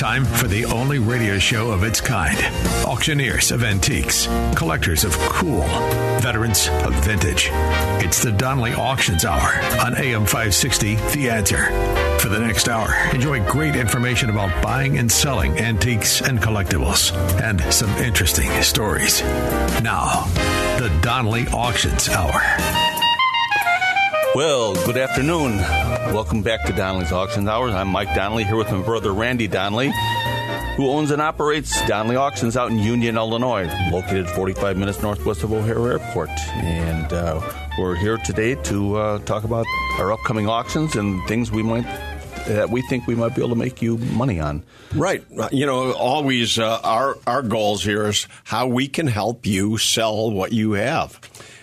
Time for the only radio show of its kind. Auctioneers of antiques, collectors of cool, veterans of vintage. It's the Donley Auctions Hour on AM 560, The Answer. For the next hour, enjoy great information about buying and selling antiques and collectibles, and some interesting stories. Now, the Donley Auctions Hour. Well, good afternoon. Welcome back to Donley's Auctions Hours. I'm Mike Donley here with my brother Randy Donley, who owns and operates Donley Auctions out in Union, Illinois, located 45 minutes northwest of O'Hare Airport. And we're here today to talk about our upcoming auctions and things that we think we might be able to make you money on. Right. You know, always our goals here is how we can help you sell what you have.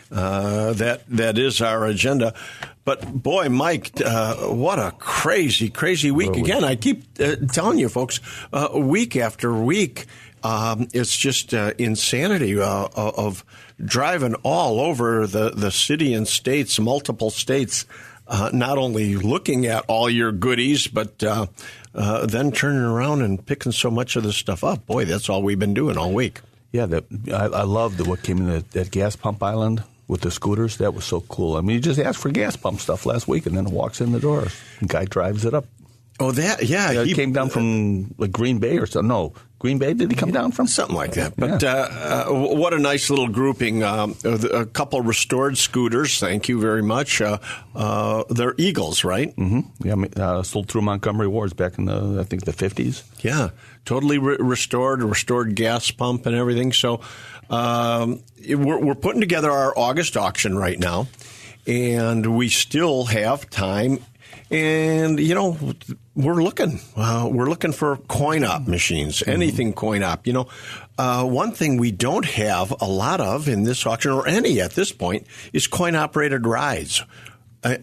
That is our agenda. But boy, Mike, what a crazy week. Again, I keep telling you folks, week after week, it's just insanity of driving all over the city and states, multiple states, not only looking at all your goodies, but then turning around and picking so much of this stuff up. Boy, that's all we've been doing all week. Yeah, I love what came in that gas pump island with the scooters. That was so cool. I mean, you just asked for gas pump stuff last week, and then it walks in the door. The guy drives it up. Oh, yeah. He came down from like Green Bay or something. No, Green Bay, did he come down from? Something like that. But what a nice little grouping. A couple restored scooters, thank you very much. They're Eagles, right? Mm-hmm. Yeah, sold through Montgomery Wards back in the 50s. Yeah, totally restored gas pump and everything. So we're putting together our August auction right now, and we still have time. And, you know, we're looking for coin-op machines, anything coin-op. You know, one thing we don't have a lot of in this auction, or any at this point, is coin-operated rides.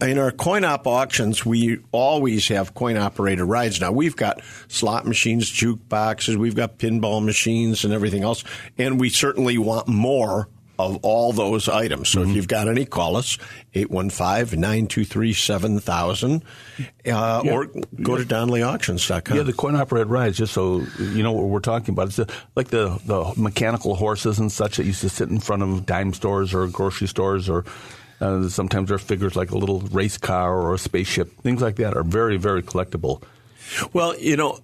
In our coin-op auctions, we always have coin-operated rides. Now, we've got slot machines, jukeboxes, we've got pinball machines and everything else, and we certainly want more of all those items. So if you've got any, call us, 815-923-7000, or go to DonleyAuctions.com. Yeah, the coin-operated rides, just so you know what we're talking about. It's like the mechanical horses and such that used to sit in front of dime stores or grocery stores, or sometimes they're figures like a little race car or a spaceship. Things like that are very, very collectible. Well, you know,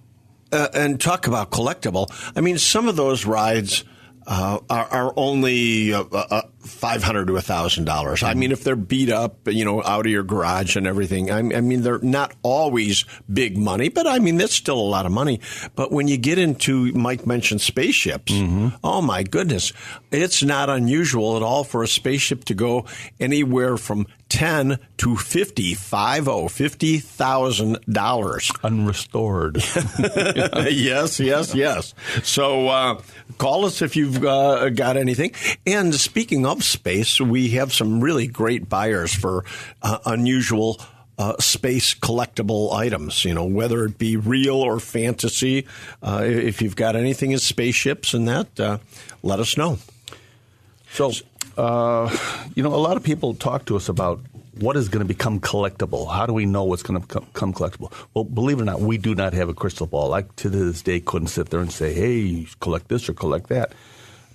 and talk about collectible. I mean, some of those rides are only $500 to $1,000. I mean, if they're beat up, you know, out of your garage and everything, I mean, they're not always big money, but I mean, that's still a lot of money. But when you get into, Mike mentioned spaceships, oh my goodness, it's not unusual at all for a spaceship to go anywhere from $10,000 to $50,000 unrestored. Yes. So call us if you've got anything. And speaking of space, we have some really great buyers for unusual space collectible items, you know, whether it be real or fantasy. If you've got anything in spaceships and that, let us know. So, you know, a lot of people talk to us about what is going to become collectible. How do we know what's going to become collectible? Well, believe it or not, we do not have a crystal ball. I, to this day, couldn't sit there and say, hey, collect this or collect that.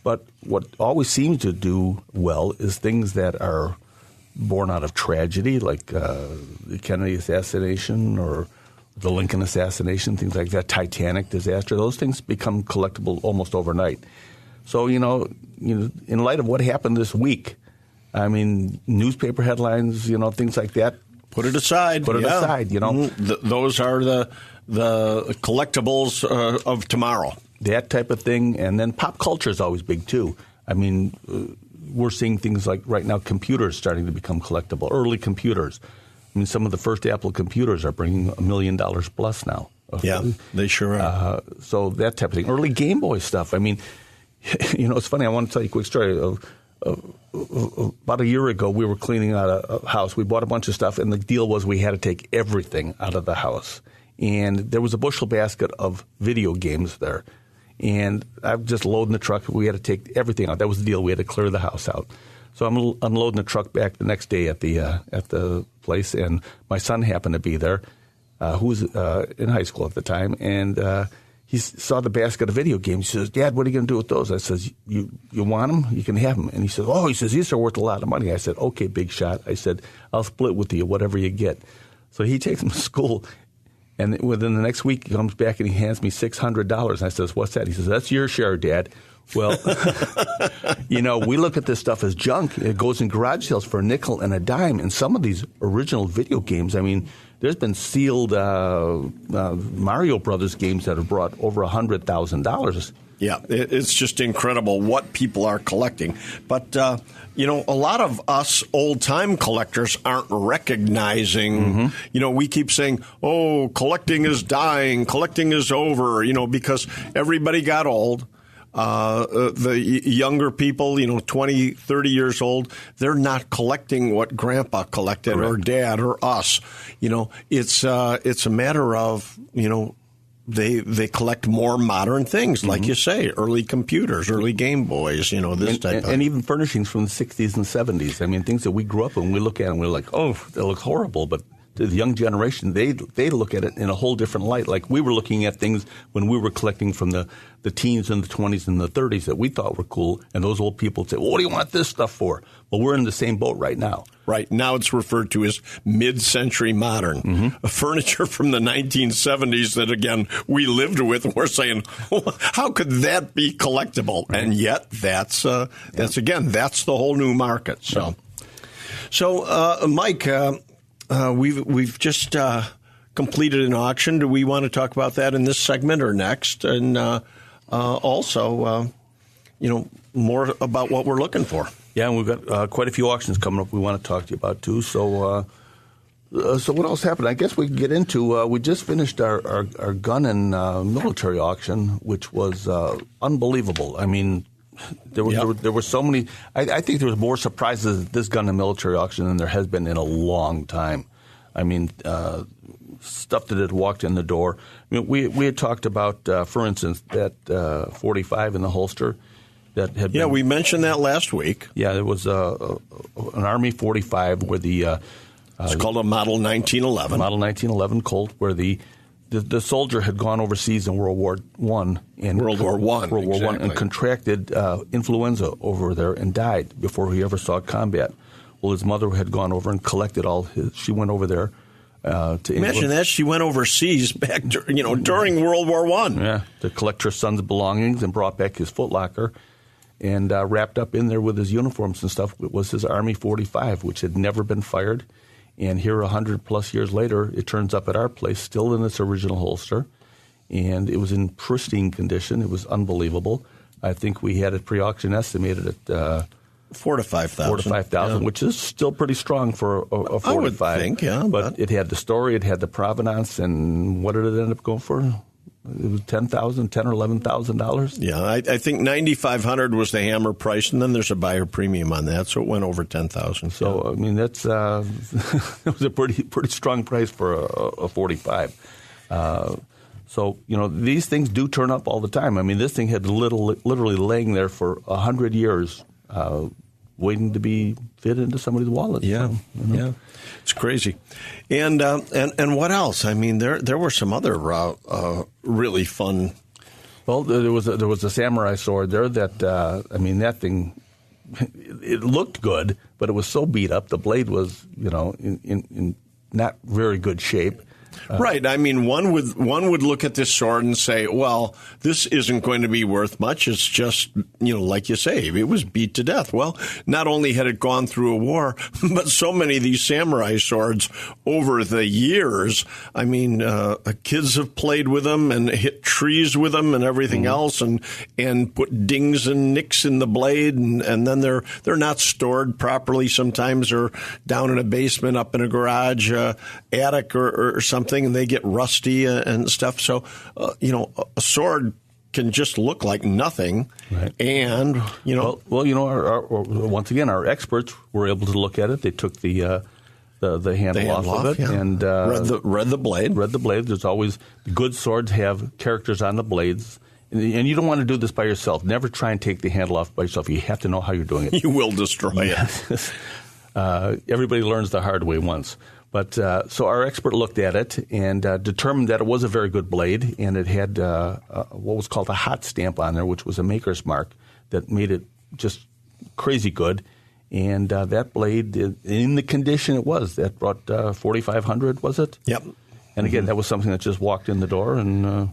But what always seems to do well is things that are born out of tragedy, like the Kennedy assassination or the Lincoln assassination, things like that, Titanic disaster. Those things become collectible almost overnight. So, you know, in light of what happened this week, I mean, newspaper headlines, you know, things like that. Put it aside, you know. Those are the collectibles of tomorrow. That type of thing. And then pop culture is always big, too. I mean, we're seeing things like right now computers starting to become collectible, early computers. I mean, some of the first Apple computers are bringing $1 million plus now. Yeah, they sure are. So that type of thing. Early Game Boy stuff. I mean, you know, it's funny. I want to tell you a quick story of about a year ago, we were cleaning out a house. We bought a bunch of stuff, and the deal was we had to take everything out of the house. And there was a bushel basket of video games there. And I'm just loading the truck. We had to take everything out. That was the deal. We had to clear the house out. So I'm unloading the truck back the next day at the place, and my son happened to be there, who was in high school at the time, and he saw the basket of video games. He says, Dad, what are you going to do with those? I says, you want them? You can have them. And he says, these are worth a lot of money. I said, okay, big shot. I said, I'll split with you, whatever you get. So he takes them to school, and within the next week he comes back and he hands me $600. And I says, what's that? He says, that's your share, Dad. Well, we look at this stuff as junk. It goes in garage sales for a nickel and a dime. And some of these original video games, I mean, there's been sealed Mario Brothers games that have brought over $100,000. Yeah, it's just incredible what people are collecting. But, a lot of us old-time collectors aren't recognizing, we keep saying, collecting is dying, collecting is over, because everybody got old. The younger people, 20, 30 years old, they're not collecting what Grandpa collected or Dad or us. It's a matter of, they collect more modern things, like you say, early computers, early Game Boys, this type of. And even furnishings from the 60s and 70s. I mean, things that we grew up with, and we look at and we're like, that looks horrible. But to the young generation, they look at it in a whole different light. Like we were looking at things when we were collecting from the teens and the 20s and the 30s that we thought were cool. And those old people would say, well, what do you want this stuff for? Well, we're in the same boat right now. Right. Now it's referred to as mid-century modern. Furniture from the 1970s that, again, we lived with. And we're saying, how could that be collectible? And yet that's again, that's the whole new market. So Mike, we've just completed an auction. Do we want to talk about that in this segment or next? And also, more about what we're looking for. Yeah, and we've got quite a few auctions coming up we want to talk to you about, too. So what else happened? I guess we can get into, we just finished our gun and military auction, which was unbelievable. I mean, there were so many. I think there was more surprises at this gun and military auction than there has been in a long time. I mean, stuff that had walked in the door. I mean, we had talked about, for instance, that 45 in the holster that had been. Yeah, we mentioned that last week. Yeah, there was an Army 45 where the it's called a Model 1911. Model 1911 Colt, where the soldier had gone overseas in World War I and contracted influenza over there and died before he ever saw combat. Well, his mother had gone over and collected all his. She went over there to imagine that she went overseas back, during World War I. Yeah, to collect her son's belongings and brought back his footlocker, and wrapped up in there with his uniforms and stuff was his Army 45, which had never been fired. And here, 100-plus years later, it turns up at our place, still in its original holster. And it was in pristine condition. It was unbelievable. I think we had it pre-auction estimated at $4,000 to $5,000, which is still pretty strong for a 45. I would think, yeah. But it had the story, it had the provenance, and what did it end up going for? It was $10,000 or $11,000. Yeah, I think $9,500 was the hammer price, and then there's a buyer premium on that, so it went over $10,000. So I mean, that's it was a pretty strong price for a 45. So these things do turn up all the time. I mean, this thing had literally laying there for 100 years, waiting to be fit into somebody's wallet. Yeah, yeah. It's crazy. And what else? I mean, there were some other really fun. Well, there was a samurai sword there that that thing, it looked good, but it was so beat up. The blade was in not very good shape. Right. I mean, one would look at this sword and say, well, this isn't going to be worth much. It's just, like you say, it was beat to death. Well, not only had it gone through a war, but so many of these samurai swords over the years, I mean, kids have played with them and hit trees with them and everything else and put dings and nicks in the blade. And then they're not stored properly sometimes, or down in a basement, up in a garage, attic or something. And they get rusty and stuff. So, a sword can just look like nothing. Right. And, once again, our experts were able to look at it. They took the handle off of it and read the blade. Read the blade. There's always good swords have characters on the blades. And you don't want to do this by yourself. Never try and take the handle off by yourself. You have to know how you're doing it. You will destroy it. Everybody learns the hard way once. But so our expert looked at it and determined that it was a very good blade, and it had what was called a hot stamp on there, which was a maker's mark that made it just crazy good. And that blade, in the condition it was, that brought $4,500, was it? Yep. And again, that was something that just walked in the door, and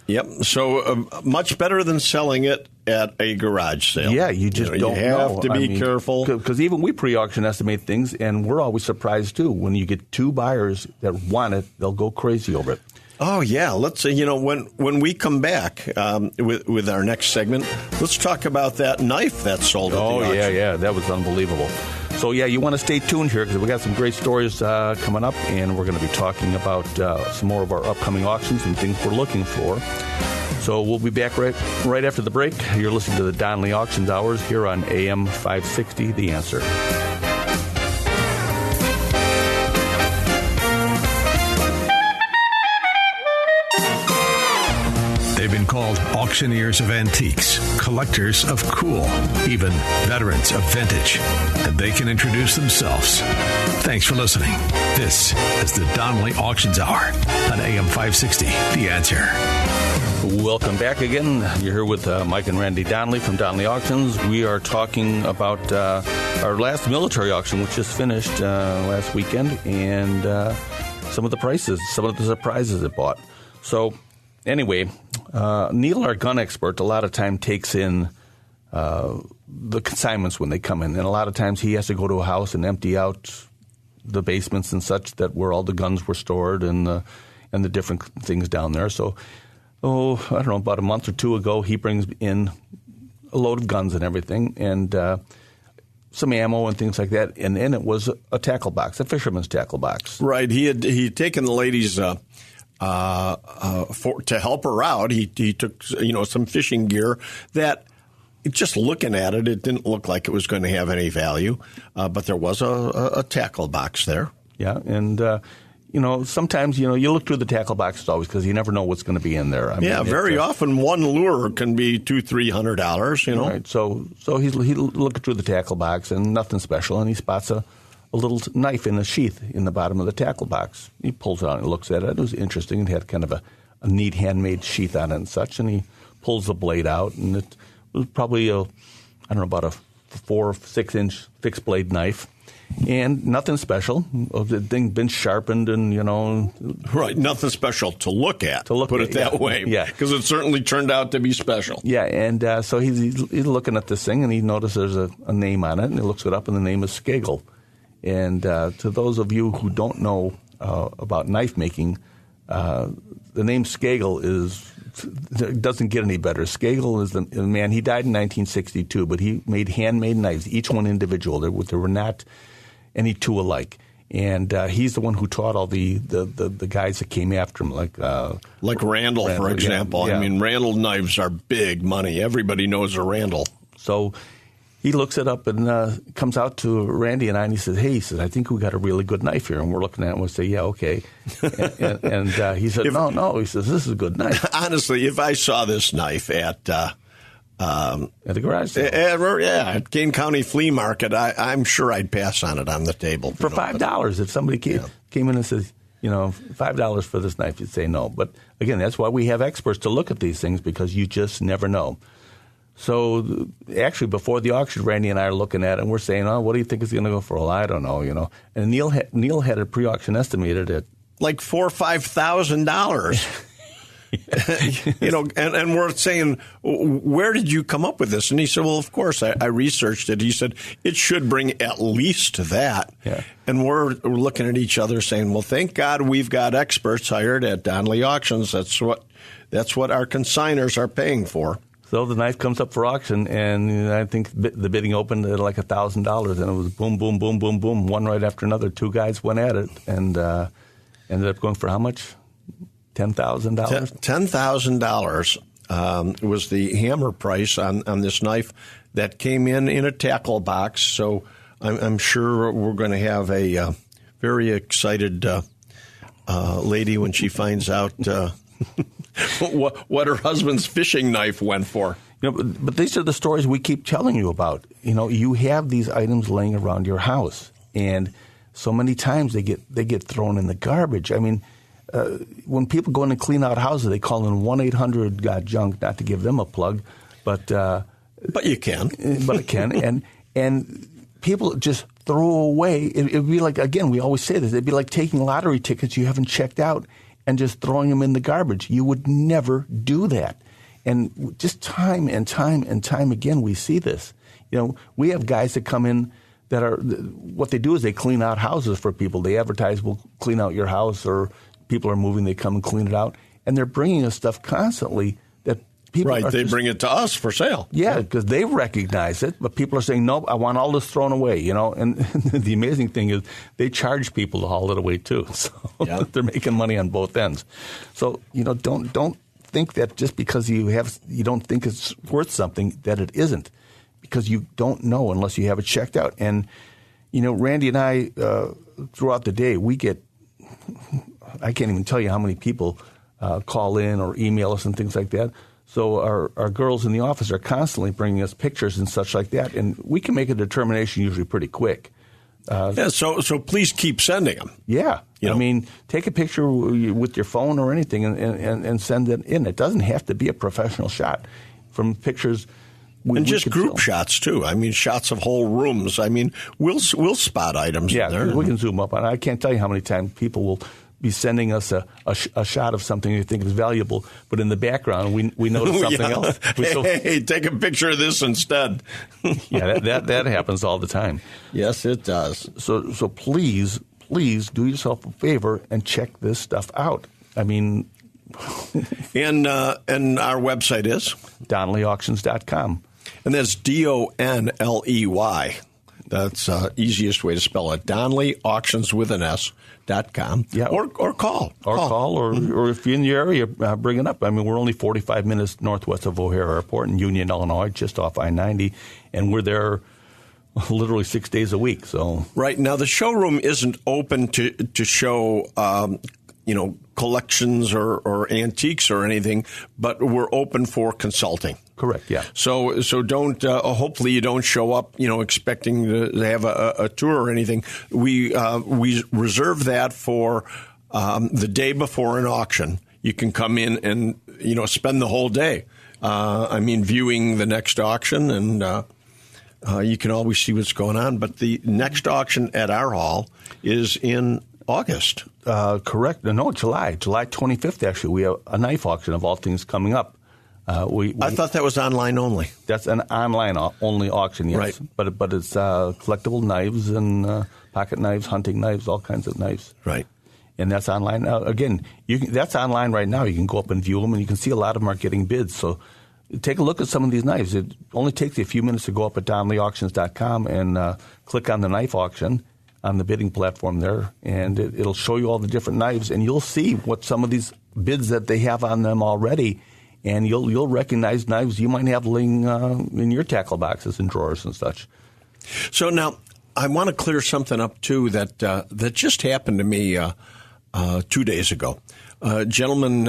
Yep. So much better than selling it at a garage sale. Yeah, you just don't know. You have to be careful. Because even we pre-auction estimate things, and we're always surprised, too. When you get two buyers that want it, they'll go crazy over it. Oh, yeah. Let's say, when we come back with our next segment, let's talk about that knife that sold at the auction. Yeah. That was unbelievable. So, yeah, you want to stay tuned here because we got some great stories coming up, and we're going to be talking about some more of our upcoming auctions and things we're looking for. So we'll be back right after the break. You're listening to the Donley Auctions Hours here on AM 560, The Answer. They've been called auctioneers of antiques, collectors of cool, even veterans of vintage. And they can introduce themselves. Thanks for listening. This is the Donley Auctions Hour on AM 560, The Answer. Welcome back again. You're here with Mike and Randy Donley from Donley Auctions. We are talking about our last military auction, which just finished last weekend, and some of the prices, some of the surprises it bought. So anyway, Neil, our gun expert, a lot of time takes in the consignments when they come in. And a lot of times he has to go to a house and empty out the basements and such that where all the guns were stored and the different things down there. So, I don't know, about a month or two ago, he brings in a load of guns and everything and some ammo and things like that. And in it was a tackle box, a fisherman's tackle box. Right. He had taken the ladies to help her out. He took some fishing gear that, just looking at it, it didn't look like it was going to have any value, but there was a tackle box there. Yeah, and sometimes you look through the tackle boxes always because you never know what's going to be in there. I mean, very often one lure can be $200-$300. Right. So he's looking through the tackle box and nothing special, and he spots a little knife in a sheath in the bottom of the tackle box. He pulls it out and looks at it. It was interesting. It had kind of a neat handmade sheath on it and such, and he pulls the blade out, and it was probably about a 4 or 6 inch fixed blade knife, and nothing special. The thing been sharpened, and right, nothing special to look at. Put it that way, yeah, because it certainly turned out to be special. Yeah, and so he's looking at this thing, and he notices there's a name on it, and he looks it up, and the name is Skagel. And to those of you who don't know about knife making, the name Skagel doesn't get any better. Skagel is the man. He died in 1962, but he made handmade knives, each one individual. There were not any two alike. And he's the one who taught all the guys that came after him, like Randall, for example. Yeah. I mean, Randall knives are big money. Everybody knows a Randall. So he looks it up and comes out to Randy and I, and he says, I think we got a really good knife here. And we're looking at it and we say, yeah, okay. and he said, no. He says, this is a good knife. Honestly, if I saw this knife at the garage sale, at Kane County Flea Market, I'm sure I'd pass on it on the table. For $5. If somebody came in and says, $5 for this knife, you'd say no. But again, that's why we have experts to look at these things, because you just never know. So actually, before the auction, Randy and I are looking at it, and we're saying, what do you think it's going to go for? Well, I don't know, And Neil had a pre-auction estimated at like $4,000 or $5,000. And we're saying, where did you come up with this? And he said, well, of course, I researched it. He said, it should bring at least that. Yeah. And we're looking at each other saying, well, thank God we've got experts hired at Donley Auctions. That's what our consignors are paying for. So the knife comes up for auction, and I think the bidding opened at like $1,000, and it was boom, boom, boom, boom, boom, one right after another. Two guys went at it, and ended up going for how much? $10,000? $10,000 was the hammer price on this knife that came in a tackle box. So I'm sure we're going to have a very excited lady when she finds out what her husband's fishing knife went for. But these are the stories we keep telling you about. You have these items laying around your house, and so many times they get thrown in the garbage. I mean, when people go in and clean out houses, they call in 1-800-GOT-JUNK, not to give them a plug, but you can. But I can. And people just throw away. It'd be like, again, we always say this, it'd be like taking lottery tickets you haven't checked out and just throwing them in the garbage. You would never do that. And just time and time and time again, we see this. You know, we have guys that come in that are, what they do is they clean out houses for people. They advertise, we'll clean out your house, or people are moving, they come and clean it out. And they're bringing us stuff constantly that people Right, they bring it to us for sale. Yeah, because they recognize it, but people are saying, nope, I want all this thrown away, you know. And the amazing thing is they charge people to haul it away too. So they're making money on both ends. So, you know, don't think that just because you don't think it's worth something, that it isn't, because you don't know unless you have it checked out. And, you know, Randy and I, throughout the day, we get, I can't even tell you how many people call in or email us and things like that. So our girls in the office are constantly bringing us pictures and such like that, and we can make a determination usually pretty quick. So please keep sending them. Yeah. You know? I mean, take a picture with your phone or anything and send it in. It doesn't have to be a professional shot. From pictures, and just group shots too. I mean, shots of whole rooms. I mean, we'll spot items in there. Yeah, we can zoom up on it. I can't tell you how many times people will be sending us a shot of something they think is valuable, but in the background we notice something else. Hey, take a picture of this instead. Yeah, that happens all the time. Yes, it does. So please do yourself a favor and check this stuff out. I mean, and our website is DonleyAuctions.com. And that's DONLEY. That's easiest way to spell it. Donley Auctions with an S.com. Yeah. Or call. Or if you're in the area, bring it up. I mean, we're only 45 minutes northwest of O'Hare Airport in Union, Illinois, just off I-90, and we're there literally 6 days a week. So right now, the showroom isn't open to show collections or antiques or anything, but we're open for consulting. Correct. Yeah. So don't. Hopefully, you don't show up, expecting to have a tour or anything. We reserve that for the day before an auction. You can come in and spend the whole day. Viewing the next auction, and you can always see what's going on. But the next auction at our hall is in August. Correct. No, July 25th. Actually, we have a knife auction of all things coming up. I thought that was online only. That's an online only auction, yes. Right. But it's collectible knives and pocket knives, hunting knives, all kinds of knives. Right. And that's online. Again, that's online right now. You can go up and view them, and you can see a lot of them are getting bids. So take a look at some of these knives. It only takes you a few minutes to go up at DonleyAuctions.com and click on the knife auction on the bidding platform there, and it'll show you all the different knives, and you'll see what some of these bids that they have on them already. And you'll recognize knives you might have laying in your tackle boxes and drawers and such. So now I want to clear something up too that just happened to me 2 days ago. Gentlemen,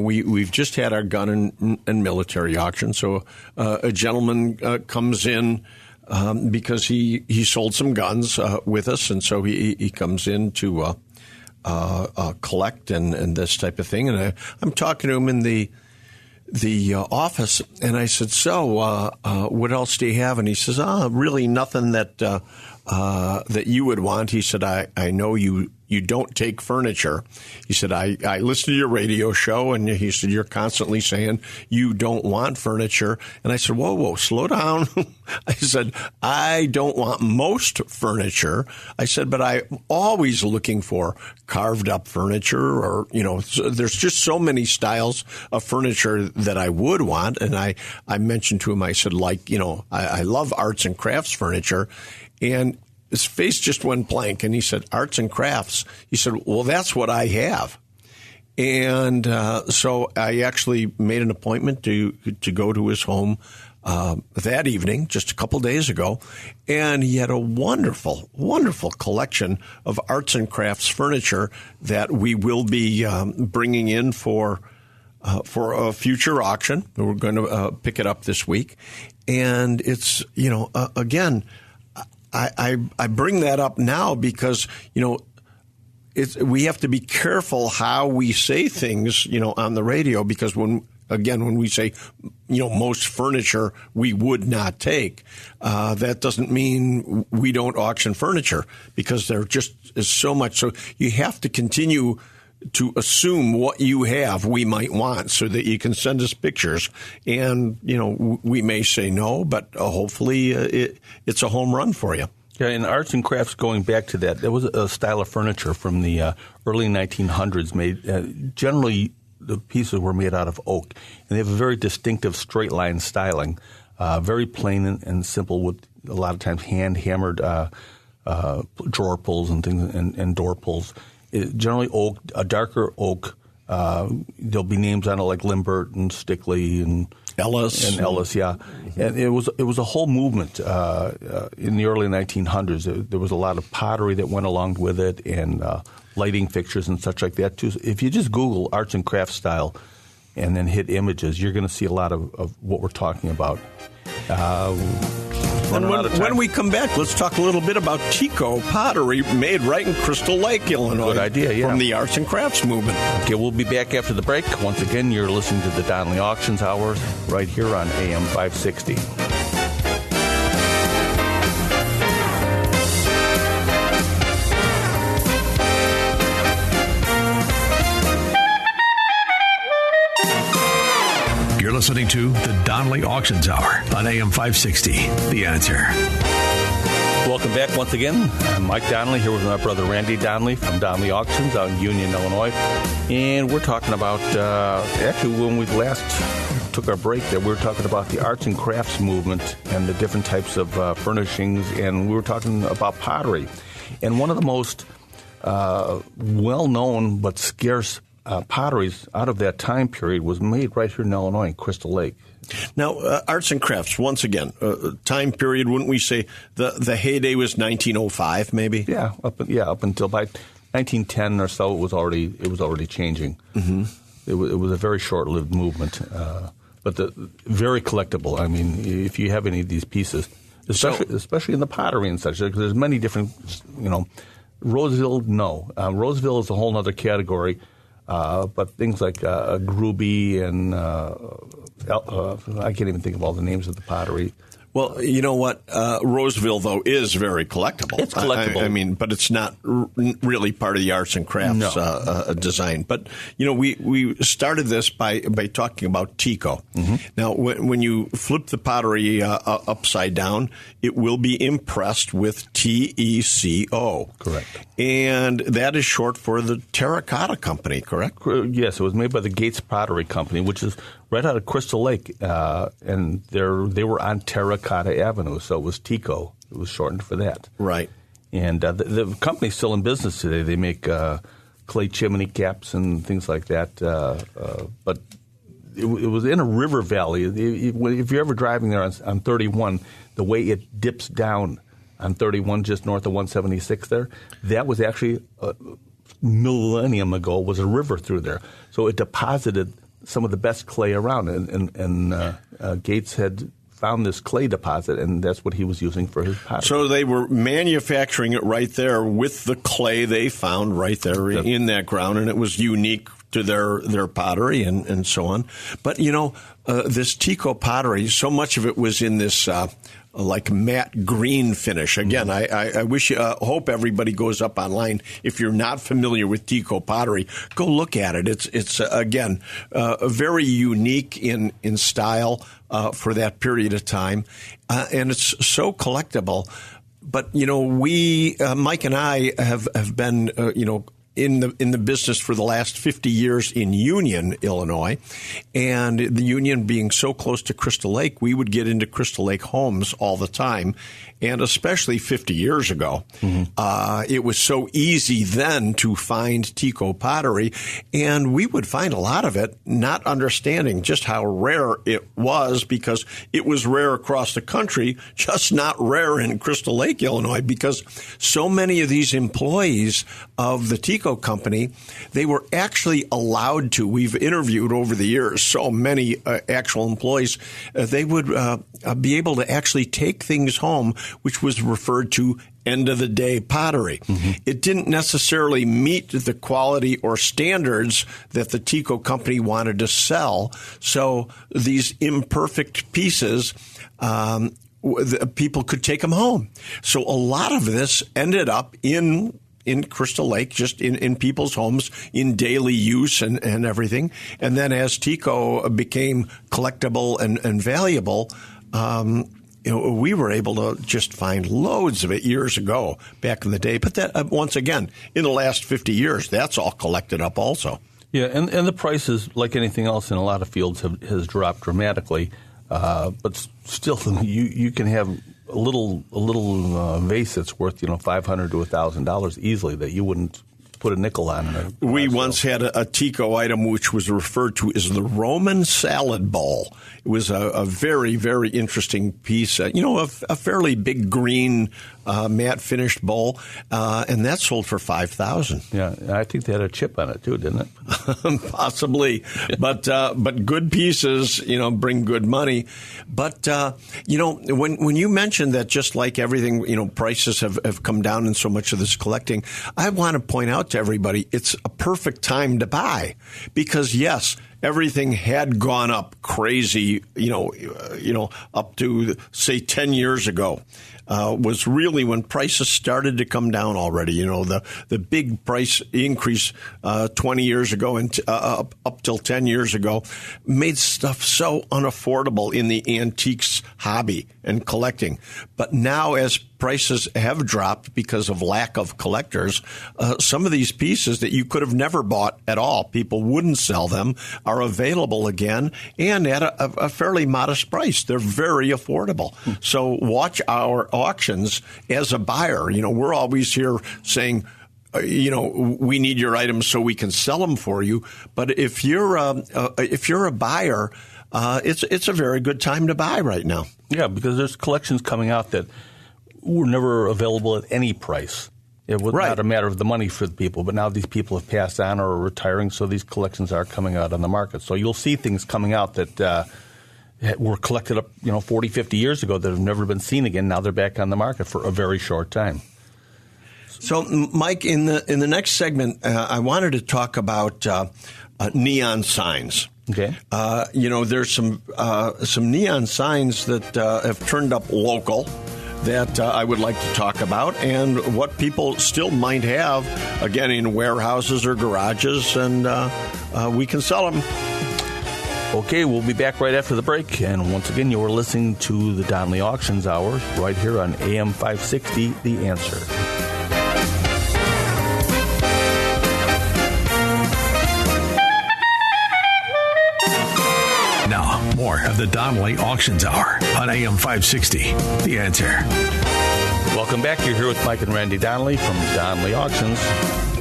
we've just had our gun and military auction. So a gentleman comes in because he sold some guns with us, and so he comes in to collect and this type of thing. And I'm talking to him in the office, and I said, so what else do you have? And he says, really nothing that you would want. He said, I know you don't take furniture. He said, I listen to your radio show, and he said, you're constantly saying you don't want furniture. And I said, whoa, slow down. I said, I don't want most furniture. I said, but I'm always looking for carved up furniture, or, there's just so many styles of furniture that I would want. And I mentioned to him, I said, I love arts and crafts furniture. And his face just went blank, and he said, arts and crafts. He said, well, that's what I have. And so I actually made an appointment to go to his home that evening, just a couple days ago, and he had a wonderful, wonderful collection of arts and crafts furniture that we will be bringing in for a future auction. We're going to pick it up this week. And it's, again, I bring that up now because, we have to be careful how we say things, on the radio, because when we say, most furniture we would not take, that doesn't mean we don't auction furniture, because there just is so much. So you have to continue to assume what you have we might want so that you can send us pictures. And, we may say no, but hopefully it's a home run for you. Yeah, in arts and crafts, going back to that, there was a style of furniture from the early 1900s made, generally the pieces were made out of oak, and they have a very distinctive straight line styling, very plain and simple, with a lot of times hand-hammered drawer pulls and things and door pulls. Generally oak, a darker oak. There'll be names on it like Limbert and Stickley and Ellis, yeah. And it was a whole movement in the early 1900s. There was a lot of pottery that went along with it, and lighting fixtures and such like that too. So if you just Google arts and crafts style and then hit images, you're going to see a lot of what we're talking about. When we come back, let's talk a little bit about Tico pottery made right in Crystal Lake, Illinois. Good idea, yeah. From the arts and crafts movement. Okay, we'll be back after the break. Once again, you're listening to the Donley Auctions Hour right here on AM 560. You're listening to the Donley Auctions Hour on AM 560. The Answer. Welcome back once again. I'm Mike Donley here with my brother Randy Donley from Donley Auctions out in Union, Illinois. And we're talking about, actually when we last took our break there, we were talking about the arts and crafts movement and the different types of furnishings, and we were talking about pottery. And one of the most well-known but scarce potteries out of that time period was made right here in Illinois, in Crystal Lake. Now, arts and crafts, once again, time period, wouldn't we say the heyday was 1905, maybe? Yeah, up until by 1910 or so, it was already changing. Mm-hmm. It was a very short-lived movement, but very collectible. I mean, if you have any of these pieces, especially in the pottery and such, because there's many different, Roseville, no. Roseville is a whole other category. But things like Gruby and I can't even think of all the names of the pottery. Well, you know what? Roseville, though, is very collectible. It's collectible. I mean, but it's not really part of the arts and crafts design. But, we started this by talking about Tico. Mm-hmm. Now, when you flip the pottery upside down, it will be impressed with TECO. Correct. And that is short for the Terracotta Company, correct? Yes, it was made by the Gates Pottery Company, which is right out of Crystal Lake, and they were on Terracotta Avenue, so it was Tico. It was shortened for that. Right. And the company's still in business today. They make clay chimney caps and things like that, but it was in a river valley. If you're ever driving there on 31, the way it dips down on 31 just north of 176 there, that was actually a millennium ago was a river through there. So it deposited some of the best clay around, and Gates had found this clay deposit, and that's what he was using for his pottery. So they were manufacturing it right there with the clay they found right there in that ground, and it was unique to their pottery and so on. But, this Tico pottery, so much of it was in this like matte green finish. Again, I wish, hope everybody goes up online. If you're not familiar with Tico pottery, go look at it. It's again, very unique in style for that period of time, and it's so collectible. But we, Mike and I, have been in the business for the last 50 years in Union, Illinois, and the Union being so close to Crystal Lake, we would get into Crystal Lake homes all the time, and especially 50 years ago. Mm-hmm. It was so easy then to find Tico pottery, and we would find a lot of it, not understanding just how rare it was, because it was rare across the country, just not rare in Crystal Lake, Illinois, because so many of these employees of the Tico Tico company, they were actually allowed to. We've interviewed over the years so many actual employees. They would be able to actually take things home, which was referred to end-of-the-day pottery. Mm-hmm. It didn't necessarily meet the quality or standards that the Tico company wanted to sell. So these imperfect pieces, people could take them home. So a lot of this ended up in Crystal Lake, just in people's homes, in daily use and everything. And then as Tico became collectible and valuable, we were able to just find loads of it years ago, back in the day. But that, once again, in the last 50 years, that's all collected up also. Yeah, and the prices, like anything else in a lot of fields, has dropped dramatically. But still, you can have a little vase that's worth $500 to $1,000 easily that you wouldn't put a nickel on. We once had a Tico item which was referred to as the Roman salad bowl. It was a very, very interesting piece. A fairly big green matte finished bowl, and that sold for $5,000. Yeah, I think they had a chip on it too, didn't it? Possibly, but good pieces, bring good money. But when you mentioned that, just like everything, prices have come down in so much of this collecting, I want to point out to everybody it's a perfect time to buy because yes, everything had gone up crazy, up to say 10 years ago. Was really when prices started to come down already. The big price increase 20 years ago and up till 10 years ago made stuff so unaffordable in the antiques hobby and collecting. But now as prices have dropped because of lack of collectors, some of these pieces that you could have never bought at all, people wouldn't sell them, are available again and at a fairly modest price. They're very affordable. So watch our auctions as a buyer. We're always here saying, we need your items so we can sell them for you. But if you're a buyer, it's a very good time to buy right now. Yeah, because there's collections coming out that were never available at any price. It was not a matter of the money for the people, but now these people have passed on or are retiring, so these collections are coming out on the market. So you'll see things coming out that were collected up, 40, 50 years ago that have never been seen again. Now they're back on the market for a very short time. So, Mike, in the next segment, I wanted to talk about neon signs. Okay. There's some neon signs that have turned up local that I would like to talk about and what people still might have, again, in warehouses or garages, and we can sell them. Okay, we'll be back right after the break. And once again, you're listening to the Donley Auctions Hour right here on AM 560, The Answer. Now, more of the Donley Auctions Hour on AM 560, The Answer. Welcome back. You're here with Mike and Randy Donley from Donley Auctions.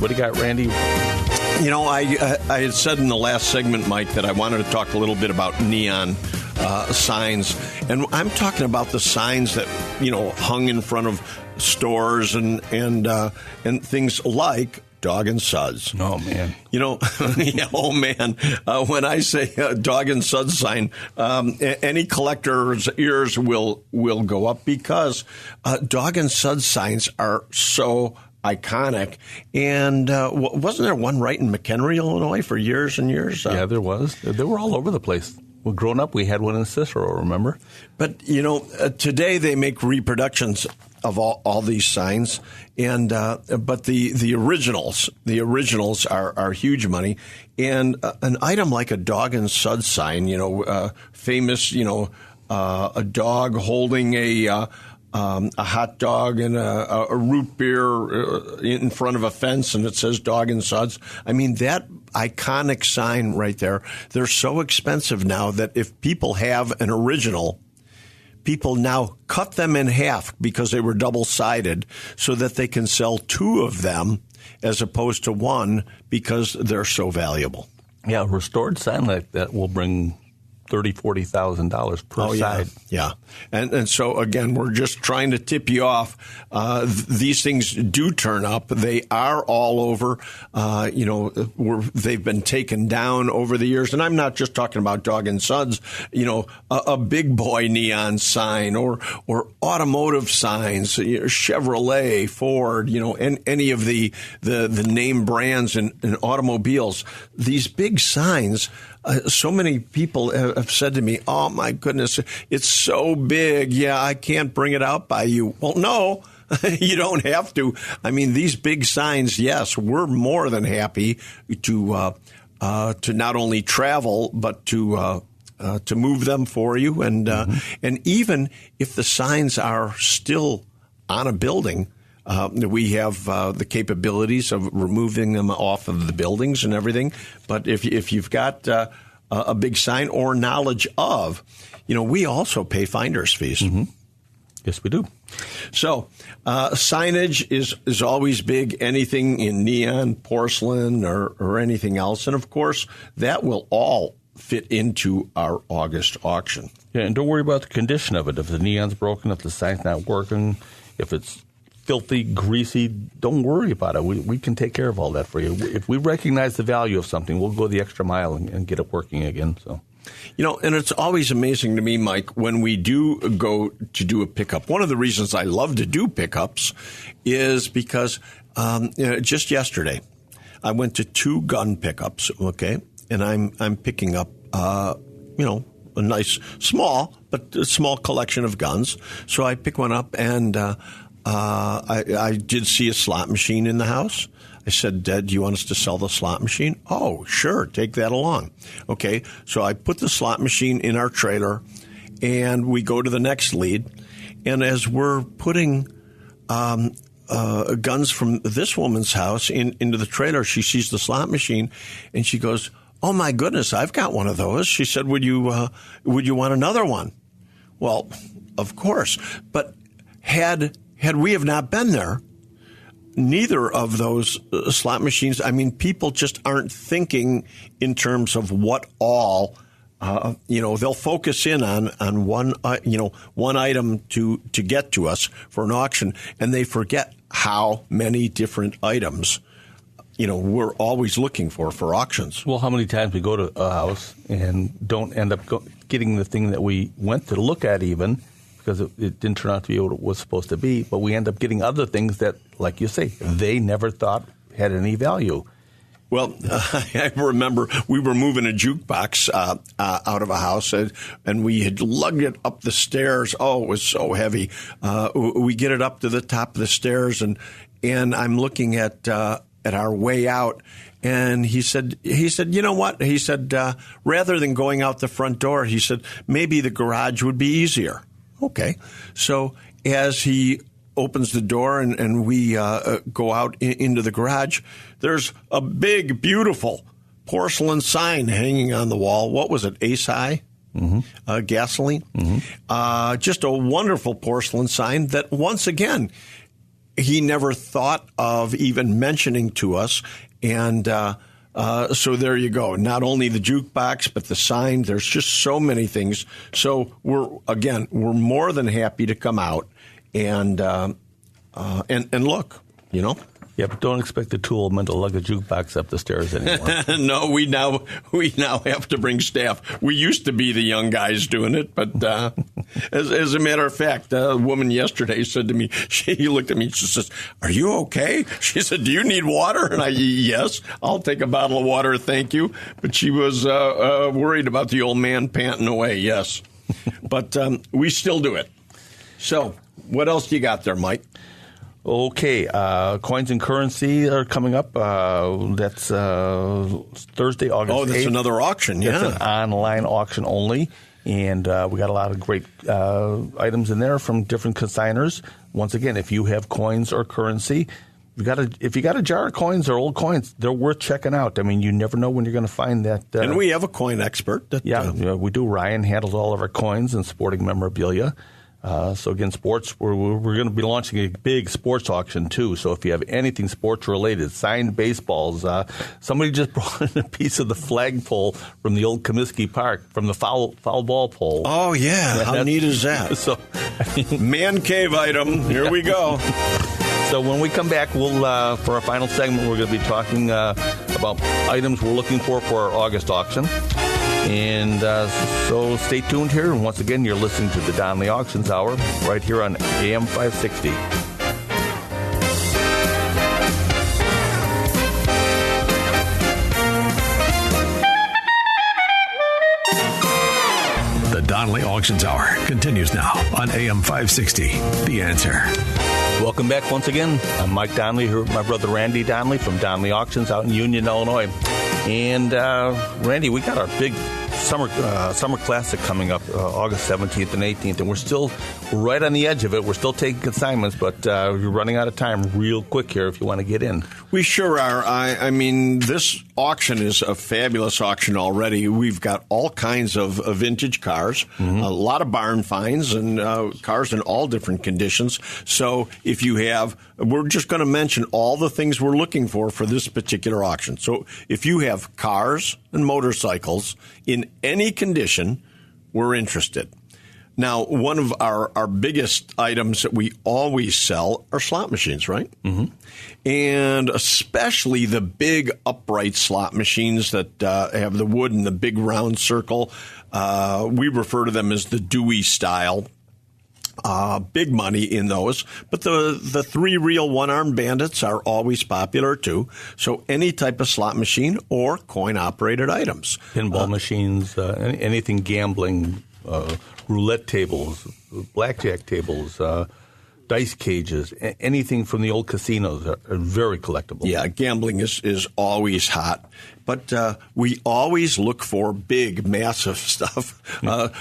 What do you got, Randy? I had said in the last segment, Mike, that I wanted to talk a little bit about neon signs. And I'm talking about the signs that, hung in front of stores and things like Dog and Suds. Oh, man. Oh, man. When I say Dog and Suds sign, any collector's ears will go up because Dog and Suds signs are so iconic. And wasn't there one right in McHenry, Illinois for years and years? Yeah, there was. They were all over the place. Well, growing up, we had one in Cicero, remember? But, today they make reproductions of all these signs, and but the originals are huge money. And an item like a Dog and Suds sign, famous, a dog holding a hot dog and a root beer in front of a fence, and it says Dog and Suds. I mean, that iconic sign right there, they're so expensive now that if people have an original, people now cut them in half because they were double-sided so that they can sell two of them as opposed to one because they're so valuable. Yeah, a restored sign like that will bring $30,000-$40,000 per side. Yeah. And so, again, we're just trying to tip you off. These things do turn up. They are all over. They've been taken down over the years. And I'm not just talking about Dog and Sons, a big boy neon sign or automotive signs, Chevrolet, Ford, and any of the name brands in automobiles. These big signs, so many people have said to me, oh, my goodness, it's so big. Yeah, I can't bring it out by you. Well, no, you don't have to. I mean, these big signs, yes, we're more than happy to not only travel, but to move them for you. And even if the signs are still on a building, we have the capabilities of removing them off of the buildings and everything. But if you've got a big sign or knowledge of, we also pay finder's fees. Mm-hmm. Yes, we do. So signage is always big, anything in neon, porcelain, or anything else. And, of course, that will all fit into our August auction. Yeah, and don't worry about the condition of it. If the neon's broken, if the sign's not working, if it's filthy, greasy, don't worry about it. We can take care of all that for you. If we recognize the value of something, we'll go the extra mile and get it working again. So, and it's always amazing to me, Mike, when we do go to do a pickup. One of the reasons I love to do pickups is because just yesterday I went to 2 gun pickups, okay, and I'm picking up a nice small collection of guns. So I pick one up and I did see a slot machine in the house. I said, Dad, do you want us to sell the slot machine? Oh, sure. Take that along. Okay. So I put the slot machine in our trailer and we go to the next lead. And as we're putting guns from this woman's house into the trailer, she sees the slot machine and she goes, oh, my goodness, I've got one of those. She said, would you want another one? Well, of course. But had we have not been there, neither of those slot machines, I mean, people just aren't thinking in terms of what all, they'll focus in on one item to get to us for an auction, and they forget how many different items, we're always looking for auctions. Well, how many times we go to a house and don't end up getting the thing that we went to look at even, because it didn't turn out to be what it was supposed to be, but we end up getting other things that, like you say, they never thought had any value. Well, I remember we were moving a jukebox out of a house, and we had lugged it up the stairs. Oh, it was so heavy. We get it up to the top of the stairs, and I'm looking at our way out, and he said, you know what? He said, rather than going out the front door, he said, maybe the garage would be easier. Okay. So as he opens the door and we go out into the garage, there's a big, beautiful porcelain sign hanging on the wall. What was it? Ace High? Mm-hmm. Gasoline? Mm-hmm. Just a wonderful porcelain sign that, once again, he never thought of even mentioning to us. And so there you go. Not only the jukebox, but the sign. There's just so many things. So we're more than happy to come out and look, Yeah, but don't expect the tool men to lug a jukebox up the stairs anymore. No, we now have to bring staff. We used to be the young guys doing it, but as a matter of fact, a woman yesterday said to me, she looked at me, she says, "Are you okay?" She said, "Do you need water?" And yes, I'll take a bottle of water, thank you. But she was worried about the old man panting away, yes. But we still do it. So what else do you got there, Mike? Okay, coins and currency are coming up. That's Thursday, August 8th. Oh, that's another auction, yeah. It's an online auction only, and we got a lot of great items in there from different consignors. Once again, if you have coins or currency, if you got a jar of coins or old coins, they're worth checking out. I mean, you never know when you're going to find that. And we have a coin expert. We do. Ryan handles all of our coins and sporting memorabilia. So again, sports, we're going to be launching a big sports auction too. So if you have anything sports related, signed baseballs, somebody just brought in a piece of the flagpole from the old Comiskey Park, from the foul ball pole. Oh yeah, how neat is that? So, man cave item. Here we go. So when we come back, we'll for our final segment, we're going to be talking about items we're looking for our August auction. And so stay tuned here. And once again, you're listening to the Donley Auctions Hour right here on AM 560. The Donley Auctions Hour continues now on AM 560. The Answer. Welcome back once again. I'm Mike Donley here with my brother Randy Donley from Donley Auctions out in Union, Illinois. And Randy, we got our big summer classic coming up August 17th and 18th, and we're still right on the edge of it. We're still taking consignments, but you're running out of time real quick here if you want to get in. We sure are. I mean, this auction is a fabulous auction already. We've got all kinds of vintage cars, a lot of barn finds, and cars in all different conditions. So if you have, we're just going to mention all the things we're looking for this particular auction. So if you have cars and motorcycles in any condition, we're interested. Now, one of our biggest items that we always sell are slot machines, right? Mm-hmm. And especially the big upright slot machines that have the wood and the big round circle. We refer to them as the Dewey style. Big money in those. But the three-reel one-armed bandits are always popular, too. So any type of slot machine or coin-operated items. Pinball machines, anything gambling, roulette tables, blackjack tables, dice cages, anything from the old casinos are very collectible. Yeah, gambling is always hot. But we always look for big, massive stuff.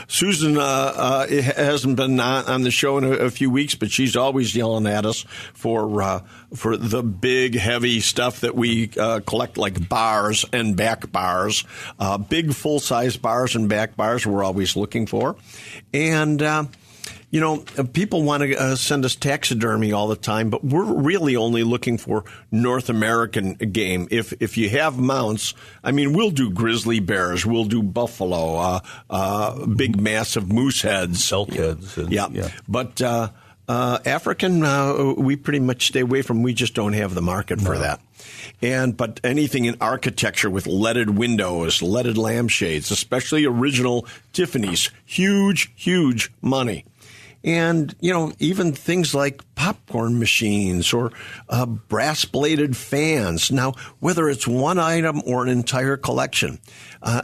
Susan hasn't been on the show in a few weeks, but she's always yelling at us for the big, heavy stuff that we collect, like bars and back bars. Big, full-size bars and back bars we're always looking for. And you know, people want to send us taxidermy all the time, but we're really only looking for North American game. If you have mounts, I mean, we'll do grizzly bears, we'll do buffalo, big, massive moose heads. Elk heads. Yeah. But African, we pretty much stay away from. We just don't have the market for that. But anything in architecture with leaded windows, leaded lampshades, especially original Tiffany's, huge, huge money. And, you know, even things like popcorn machines or brass-bladed fans. Now, whether it's one item or an entire collection,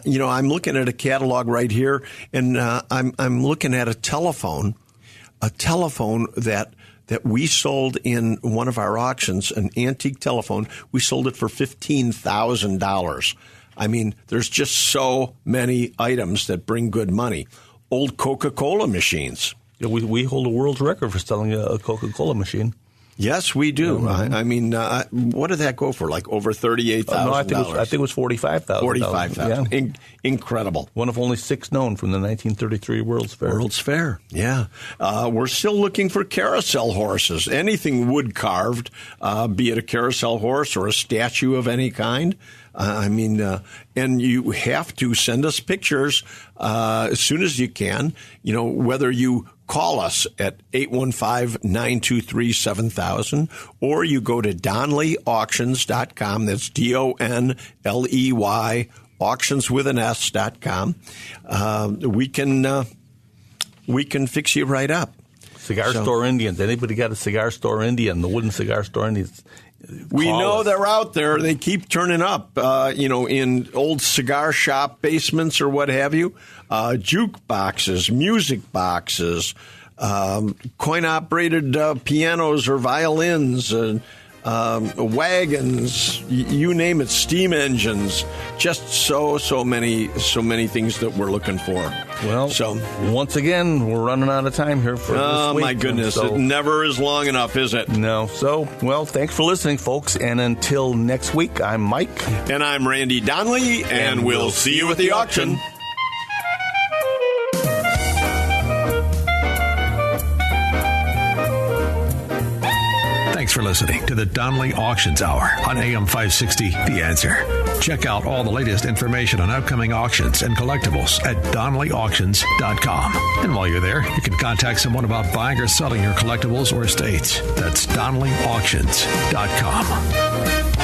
you know, I'm looking at a catalog right here, and I'm looking at a telephone that we sold in one of our auctions, an antique telephone. We sold it for $15,000. I mean, there's just so many items that bring good money. Old Coca-Cola machines. Yeah, we hold a world record for selling a Coca-Cola machine. Yes, we do. Mm-hmm. I mean, what did that go for? Like over $38,000? No, I think it was $45,000. $45,000. Yeah. Incredible. One of only 6 known from the 1933 World's Fair. World's Fair, yeah. We're still looking for carousel horses. Anything wood carved, be it a carousel horse or a statue of any kind. I mean, and you have to send us pictures as soon as you can, you know, whether you call us at 815-923-7000 or you go to DonleyAuctions.com. That's DONLEY, auctions with an S.com. We can fix you right up. Cigar store Indians. Anybody got a cigar store Indian? The wooden cigar store Indians. We know they're out there. They keep turning up, you know, in old cigar shop basements or what have you. Jukeboxes, music boxes, coin-operated pianos or violins, wagons, you name it, steam engines. Just so many things that we're looking for. Well, once again, we're running out of time here for this week. Oh, my goodness. It never is long enough, is it? No. So, well, thanks for listening, folks. And until next week, I'm Mike. And I'm Randy Donley. And we'll see you at the auction. for listening to the Donley Auctions Hour on AM 560, The Answer. Check out all the latest information on upcoming auctions and collectibles at DonleyAuctions.com. And while you're there, you can contact someone about buying or selling your collectibles or estates. That's DonleyAuctions.com.